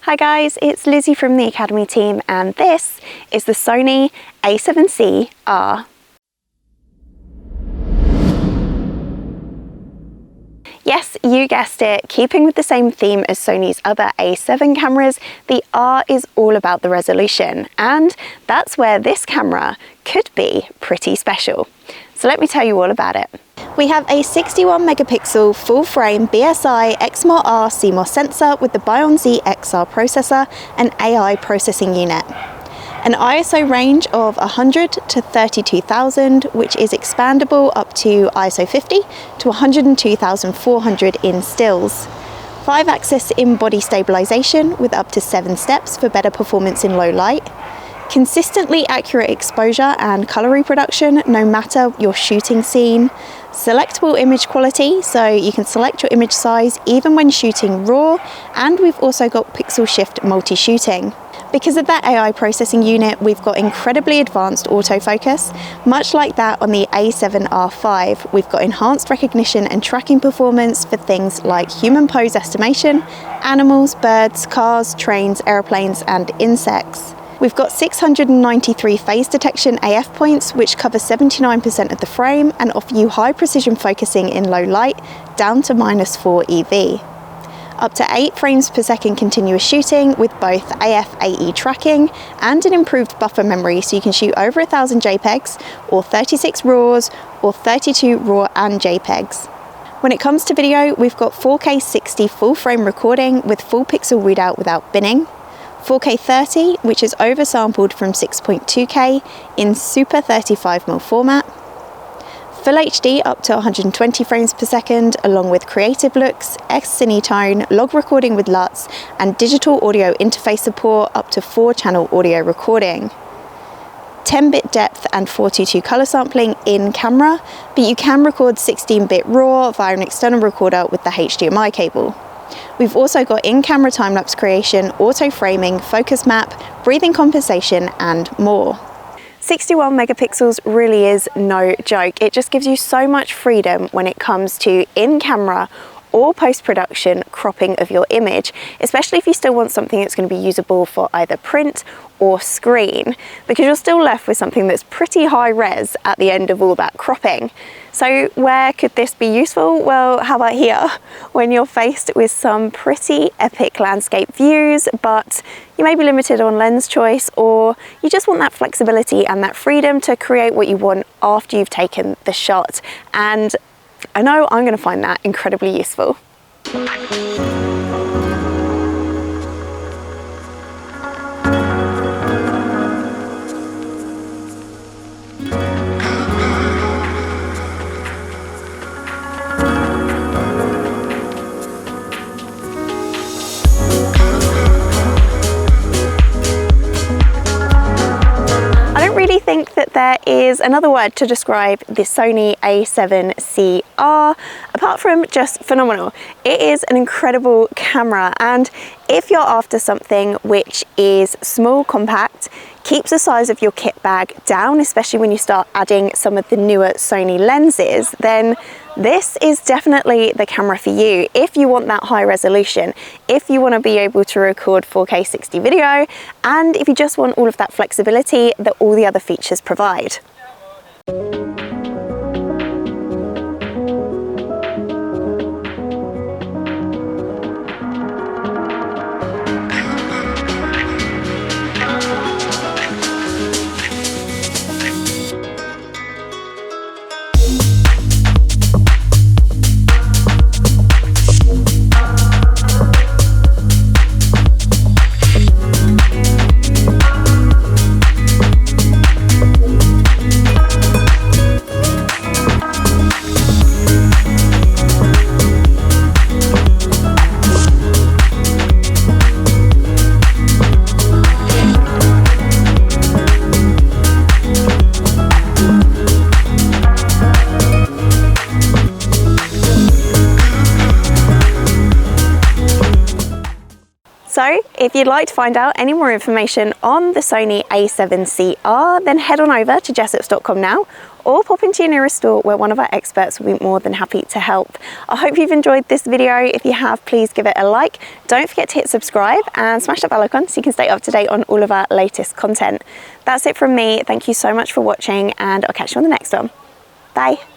Hi guys, it's Lizzie from the Academy team and this is the Sony A7C-R. Yes, you guessed it, keeping with the same theme as Sony's other A7 cameras, the R is all about the resolution, and that's where this camera could be pretty special. So let me tell you all about it. We have a 61 megapixel full frame BSI XMR-R CMOS sensor with the Bion Z XR processor and AI processing unit. An ISO range of 100 to 32,000, which is expandable up to ISO 50 to 102,400 in stills. 5-axis in-body stabilization with up to 7 steps for better performance in low light. Consistently accurate exposure and color reproduction no matter your shooting scene. Selectable image quality, so you can select your image size even when shooting RAW, and we've also got pixel shift multi-shooting. Because of that AI processing unit, we've got incredibly advanced autofocus. Much like that on the A7R5, we've got enhanced recognition and tracking performance for things like human pose estimation, animals, birds, cars, trains, airplanes, and insects. We've got 693 phase detection AF points, which cover 79% of the frame and offer you high precision focusing in low light, down to -4 EV. Up to 8 frames per second continuous shooting with both AF/AE tracking and an improved buffer memory, so you can shoot over 1,000 JPEGs or 36 RAWs or 32 RAW and JPEGs. When it comes to video, we've got 4K 60 full frame recording with full pixel readout without binning, 4K 30, which is oversampled from 6.2K in Super 35mm format, Full HD up to 120 frames per second, along with creative looks, X-Cinetone, log recording with LUTs, and digital audio interface support up to 4-channel audio recording. 10-bit depth and 422 color sampling in camera, but you can record 16-bit RAW via an external recorder with the HDMI cable. We've also got in-camera time-lapse creation, auto-framing, focus map, breathing compensation, and more. 61 megapixels really is no joke. It just gives you so much freedom when it comes to in-camera or post-production cropping of your image, especially if you still want something that's going to be usable for either print or screen, because you're still left with something that's pretty high res at the end of all that cropping. So where could this be useful? Well, how about here, when you're faced with some pretty epic landscape views, but you may be limited on lens choice, or you just want that flexibility and that freedom to create what you want after you've taken the shot. And I know I'm going to find that incredibly useful. I think that there is another word to describe the Sony A7C-R apart from just phenomenal. It is an incredible camera, and if you're after something which is small, compact, keeps the size of your kit bag down, especially when you start adding some of the newer Sony lenses, then this is definitely the camera for you. If you want that high resolution, if you want to be able to record 4K 60 video, and if you just want all of that flexibility that all the other features provide. if you'd like to find out any more information on the Sony a7CR, then head on over to jessops.com now, or pop into your nearest store where one of our experts will be more than happy to help. I hope you've enjoyed this video. If you have, please give it a like. Don't forget to hit subscribe and smash that bell icon so you can stay up to date on all of our latest content. That's it from me. Thank you so much for watching, and I'll catch you on the next one. Bye.